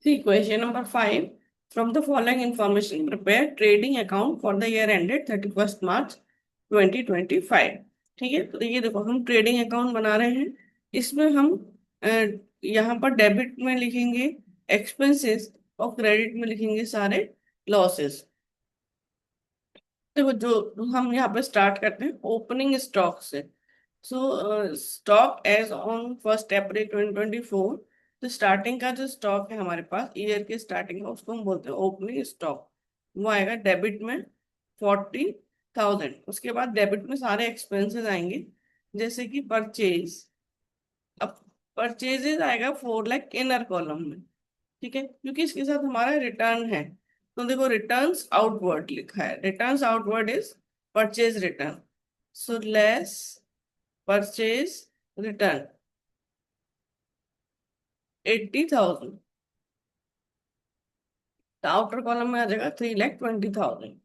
See, question number 5. From the following information, prepare trading account for the year ended 31st March 2025. ठीक है, तो ये देखो हम ट्रेडिंग अकाउंट बना रहे हैं। इसमें हम अ, यहाँ पर डेबिट में लिखेंगे एक्सपेंसेस और क्रेडिट में लिखेंगे सारे लॉसेस। देखो जो हम यहाँ पे स्टार्ट करते हैं ओपनिंग स्टॉक से। सो स्टॉक एज ऑन 1 अप्रैल 2024। तो स्टार्टिंग का जो स्टॉक है हमारे पास ईयर के स्टार्टिंग का उसको हम बोलते हैं ओपनिंग स्टॉक। वो आएगा डेबिट में 40,000। उसके बाद डेबिट में सारे एक्सपेंसेस आएंगे जैसे कि परचेज। अब परचेजेस आएगा 4 लाख इनर कॉलम में। ठीक है, क्योंकि इसके साथ हमारा रिटर्न है। तो देखो रिटर्न्स आउटवर्ड लिखा है, returns outward is purchase return. So less purchase return 80,000। तो आउटर कॉलम में आ जाएगा 3,20,000।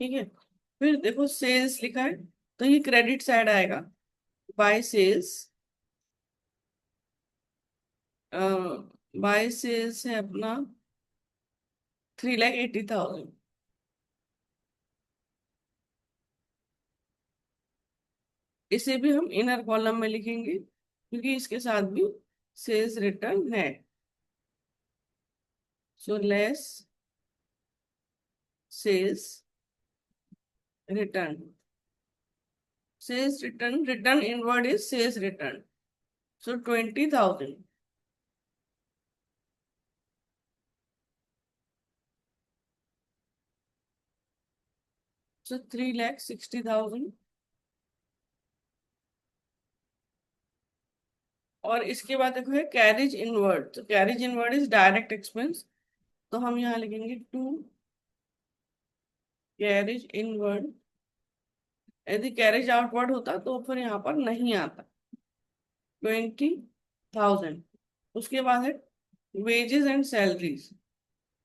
ठीक है, फिर देखो सेल्स लिखा है तो ये क्रेडिट साइड आएगा। बाय सेल्स, बाय सेल्स है अपना 3,80,000। इसे भी हम इनर कॉलम में लिखेंगे क्योंकि इसके साथ भी सेल्स रिटर्न है। So less sales return, sales return, return inward is sales return. So 20,000। So 3,60,000। और इसके बाद देखो है कैरिज इनवर्ड। तो carriage inward is direct expense. तो हम यहाँ लिखेंगे टू कैरिज इनवर्ड। यदि कैरिज आउटवर्ड होता तो फिर यहाँ पर नहीं आता। 20,000। उसके बाद है वेजेस एंड सैलरीज।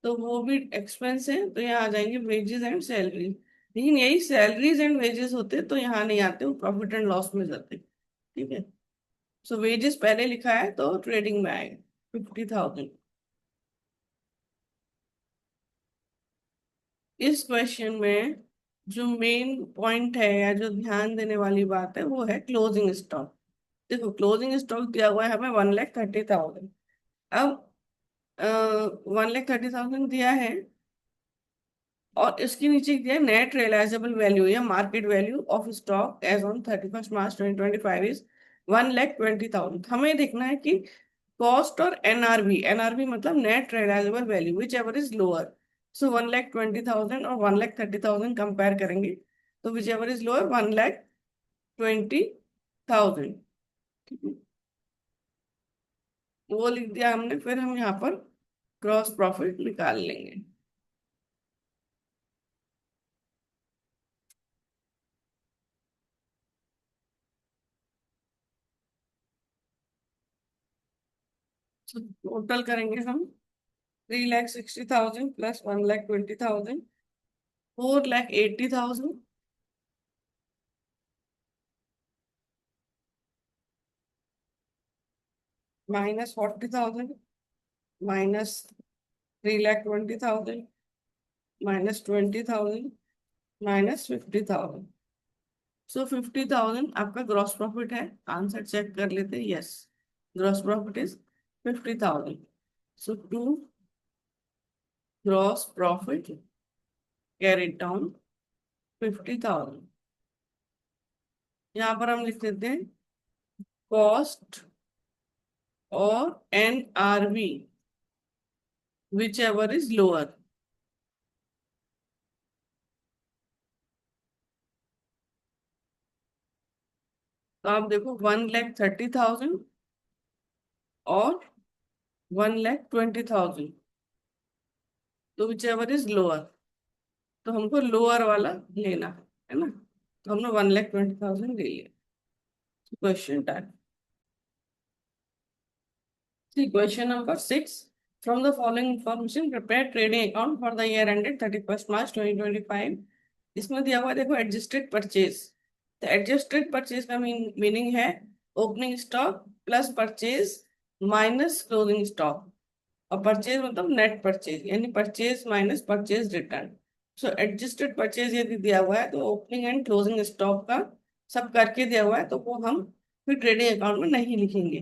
तो वो भी एक्सपेंस है तो यहाँ आ जाएंगे वेजेस एंड सैलरीज। लेकिन यही सैलरीज एंड वेजेस होते तो यहाँ नहीं आते, वो प्रॉफिट एंड लॉस में जाते। ठीक है, सो वेजेस पहले लिखा है तो ट्रेडिंग में आएगा 50,000। इस क्वेश्चन में जो मेन पॉइंट है या जो ध्यान देने वाली बात है वो है क्लोजिंग स्टॉक। देखो क्लोजिंग स्टॉक दिया हुआ है हमें 1,30,000। अब 1,30,000 दिया है और इसके नीचे दिया नेट रियलाइजेबल वैल्यू या market value of stock as on 31st March 2025 is 1,20,000। हमें देखना है कि कॉस्ट और एनआरवी, एनआरवी मतलब net realisable value whichever is lower. So 1,20,000 और 1,30,000 कंपेयर करेंगे तो विच एवर इज लोअर 1,20,000। वो लिख दिया हमने, फिर हम यहाँ पर क्रॉस प्रॉफिट निकाल लेंगे। टोटल करेंगे हम 3,60,000 plus 1,20,000, 4,80,000 minus 40,000 minus 3,20,000 minus 20,000 minus 50,000। So 50,000 आपका ग्रॉस प्रॉफिट है। आंसर चेक कर लेते हैं। Yes, gross profit is 50,000। So to gross profit carried down 50,000। यहाँ पर हम लिख देते हैं कॉस्ट और NRV whichever is lower. तो आप देखो 1,30,000 और 1,20,000, तो विच एवर इज लोअर। तो हमको लोअर वाला लेना है ना। तो हमने 1,20,000 ले लिया। Question type. See, question number 6. From the following information, prepare trading account for the year ended 31st March 2025. इसमें दिया हुआ है, देखो एडजस्टेड परचेज। तो एडजस्टेड परचेज का मीनिंग है opening stock plus purchase minus closing stock, और परचेज मतलब नेट परचेज, यानी परचेज माइनस परचेज रिटर्न। सो एडजस्टेड परचेज यदि दिया हुआ है तो ओपनिंग एंड क्लोजिंग स्टॉक का सब करके दिया हुआ है, तो वो हम फिर ट्रेडिंग अकाउंट में नहीं लिखेंगे।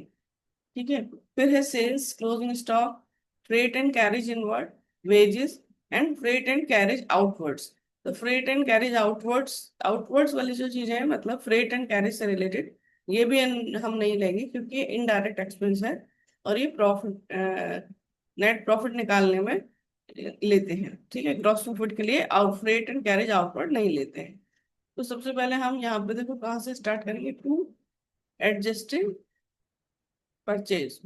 ठीक है। फिर है sales, closing stock, freight and carriage inward, wages and freight and carriage outwards. तो freight and carriage outwards, outwards वाली जो चीजें हैं मतलब फ्रेट एंड कैरेज से रिलेटेड, ये भी हम नहीं लेंगे क्योंकि ये इनडायरेक्ट एक्सपेंस है, और ये प्रॉफिट, नेट प्रॉफिट निकालने में लेते हैं। ठीक है, ग्रॉस प्रॉफिट के लिए out freight and carriage outward नहीं लेते हैं। तो सबसे पहले हम यहाँ पे देखो कहाँ से स्टार्ट करेंगे, to adjusting purchase.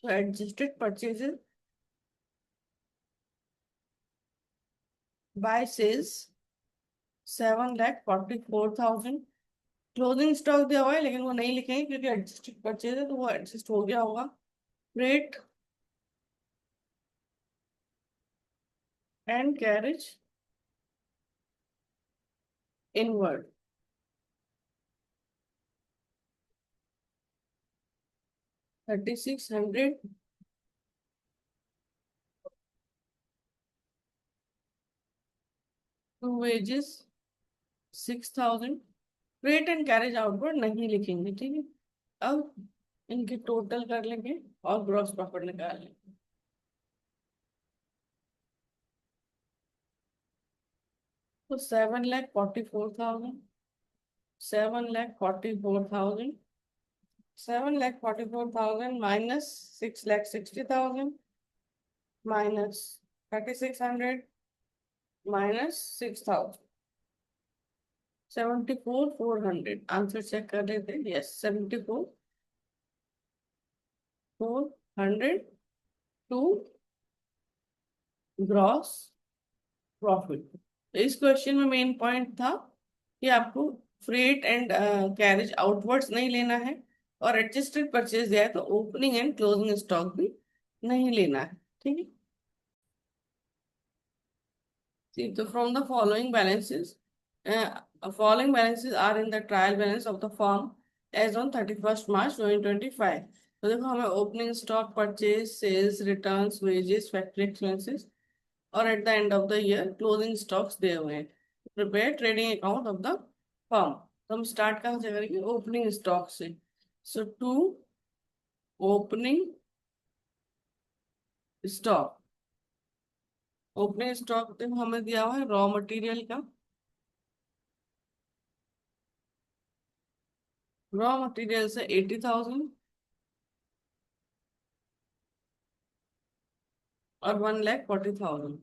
So adjusted purchases by sales 7,44,000। Closing stock दिया हुआ है लेकिन वो नहीं लिखेंगे क्योंकि एडजस्टेड परचेज है तो वो एडजस्ट हो गया होगा। Freight and carriage inward, 3,600। To wages 6,000। Freight and carriage outward नहीं लिखेंगे। ठीक है, अब इनके टोटल कर लेंगे और ग्रॉस प्रॉफिट निकाल लेंगे। तो 7,44,000, 7,44,000, 7,44,000 minus 6,60,000 minus 3,600 minus 6,000, 74,400। Answer check कर रहे थे, यस 74,400 टू ग्रॉस प्रॉफिट। इस क्वेश्चन में मेन पॉइंट था कि आपको फ्रेट एंड कैरेज आउटवर्ड्स नहीं लेना है, और एडजस्टेड परचेज दिया है तो ओपनिंग एंड क्लोजिंग स्टॉक भी नहीं लेना है। ठीक है। See, so from the following balances are in the trial balance of the firm as on 31st March 2025। तो देखो हमें opening stock, purchase, sales, returns, wages, factory expenses और at the end of the year closing stocks दिए हुए हैं। Prepare trading account of the firm. तो हम start कहाँ से करेंगे, ओपनिंग स्टॉक से। So to opening stock, opening stock देखो हमें दिया हुआ है रॉ मटेरियल का। रॉ मटेरियल से 80,000 और 1,40,000,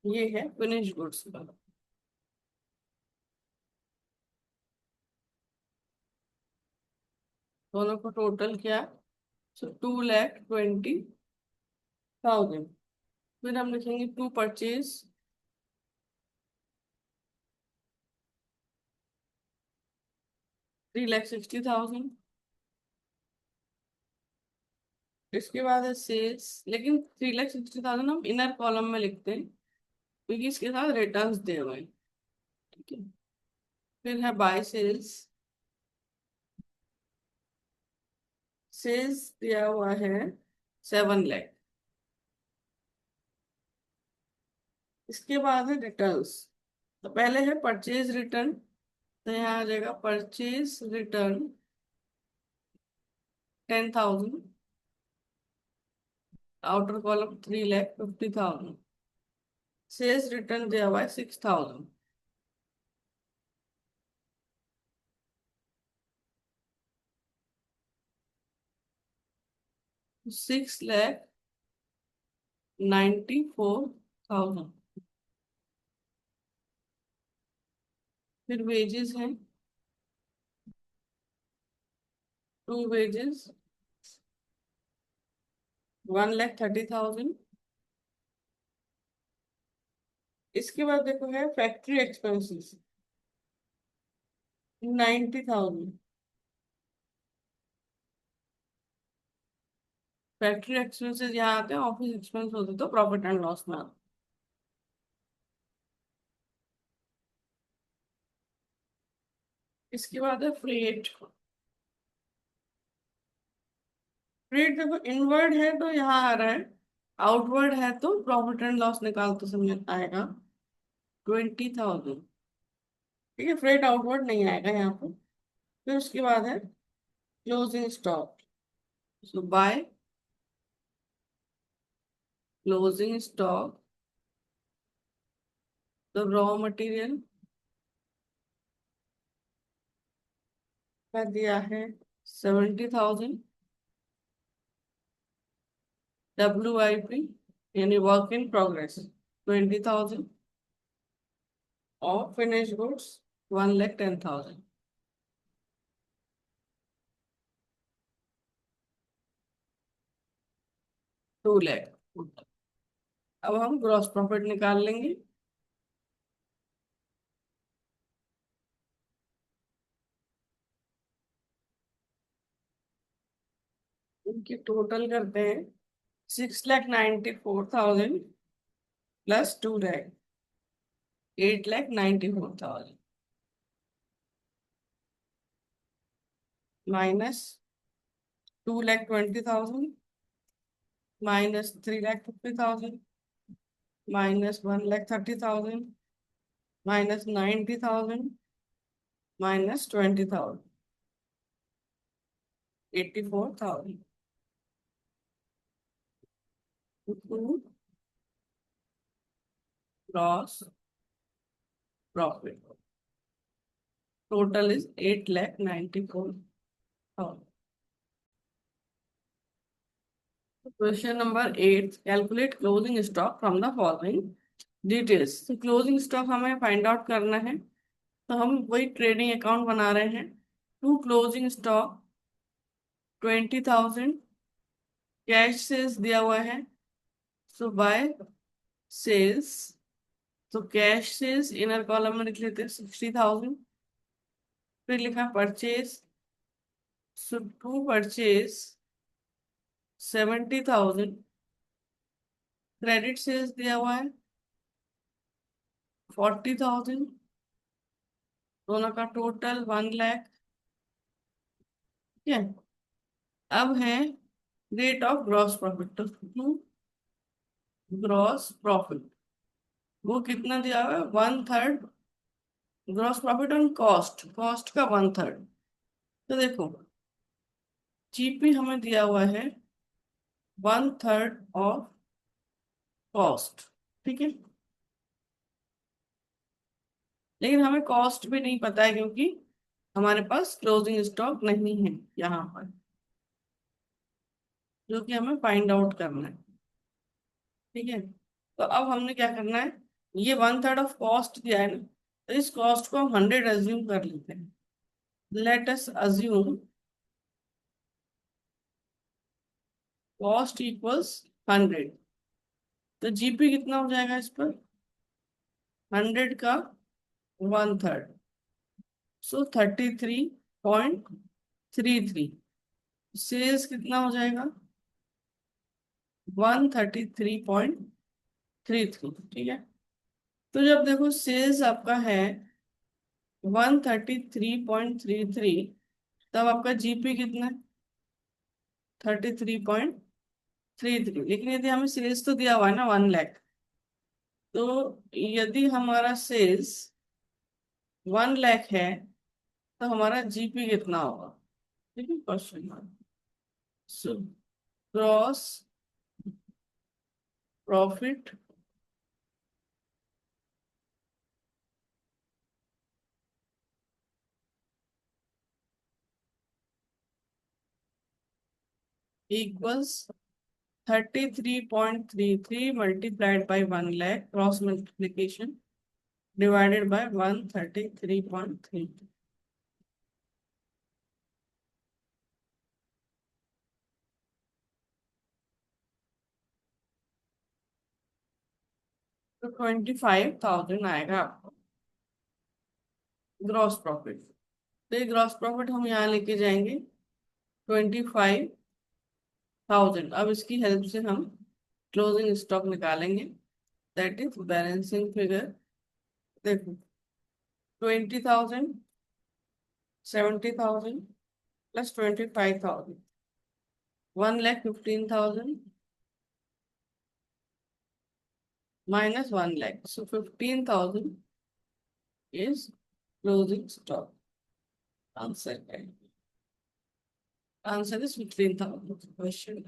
ये है फिनिश गुड्स का। दोनों को टोटल किया, सो 2,20,000। फिर हम लिखेंगे टू परचेज, 3,60,000। इसके बाद है सेल्स, लेकिन 3,60,000 हम इनर कॉलम में लिखते हैं क्योंकि इसके साथ रिटर्न्स दिए हुए हैं। ठीक है। फिर है बाय सेल्स, सेल्स दिया हुआ है 7 लाख। इसके बाद है रिटर्न्स। तो पहले है परचेज रिटर्न, तो यहाँ आ जाएगा purchase return 10,000, outer column 3,50,000। Sales return दिया हुआ है 6,000। 6,94,000। फिर वेजेस हैं, टू वेजेस 1,30,000। इसके बाद देखो है फैक्ट्री एक्सपेंसेस 90,000। फैक्ट्री एक्सपेंसेस यहाँ आते हैं, ऑफिस एक्सपेंस होते तो प्रॉफिट एंड लॉस में आते। इसके बाद है फ्रेट। फ्रेट देखो इनवर्ड है तो यहाँ आ रहा है, आउटवर्ड है तो प्रॉफिट एंड लॉस निकालते समय आएगा 20,000। ठीक है, फ्रेट आउटवर्ड नहीं आएगा यहाँ पर। फिर उसके बाद है closing stock. So by closing stock तो रॉ मटेरियल का दिया है 70,000 WIP, यानी वर्क इन प्रोग्रेस 20,000, और फिनिश गुड्स 1,10,000। 2 लाख। अब हम ग्रॉस प्रॉफिट निकाल लेंगे। इनकी टोटल करते हैं, 6,94,000 +2 lakh, 8,94,000, minus 2,20,000, -3,50,000, -1,30,000, -90,000, -20,000, 84,000। Gross profit total is 8,94,000। Question number 8, calculate closing stock from the following details. तो क्लोजिंग स्टॉक हमें फाइंड आउट करना है, तो हम वही ट्रेडिंग अकाउंट बना रहे हैं। To closing stock 20,000, cash sales दिया हुआ है, सो बाय सेल्स, तो कैश सेल्स इनर कॉलम में लिख लेते हैं 60,000। फिर लिखा purchase, so to purchase 70,000, credit sales दिया हुआ है 40,000, दोनों का टोटल 1 लाख। ठीक है, अब है रेट ऑफ ग्रॉस प्रॉफिट, तो ग्रॉस प्रॉफिट वो कितना दिया हुआ है, 1/3 gross profit on cost, cost का 1/3। तो देखो GP हमें दिया हुआ है 1/3 ऑफ कॉस्ट। ठीक है, लेकिन हमें कॉस्ट भी नहीं पता है क्योंकि हमारे पास क्लोजिंग स्टॉक नहीं है यहाँ पर, जो कि हमें फाइंड आउट करना है। ठीक है, तो अब हमने क्या करना है, ये 1/3 ऑफ कॉस्ट दिया है ना, तो इस कॉस्ट को हम 100 अज्यूम कर लेते हैं। Let us assume cost equals 100, तो GP कितना हो जाएगा इस पर, 100 का 1/3, सो 33.33। सेल्स कितना हो जाएगा, 133.33। ठीक है, तो जब देखो सेल्स आपका है 133.33, तब आपका GP कितना है, 33.33। लेकिन यदि हमें सेल्स तो दिया हुआ है ना 1 लाख, तो यदि हमारा सेल्स 1 लाख है तो हमारा GP कितना होगा। ठीक है, question mark. So gross profit equals 33.33 multiplied by 1 lakh, cross multiplication, divided by 133.3। तो 25,000 आएगा आपको ग्रॉस प्रॉफिट। तो ये ग्रॉस प्रॉफिट हम यहाँ लेके जाएंगे 25 1000। अब इसकी हेल्प से हम क्लोजिंग स्टॉक निकालेंगे। That is balancing figure. देखो, 20,000, 70,000 plus 25,000, 1,15,000 minus 1 lakh. So 15,000 is closing stock. Answer. Answer is 15,000. Question.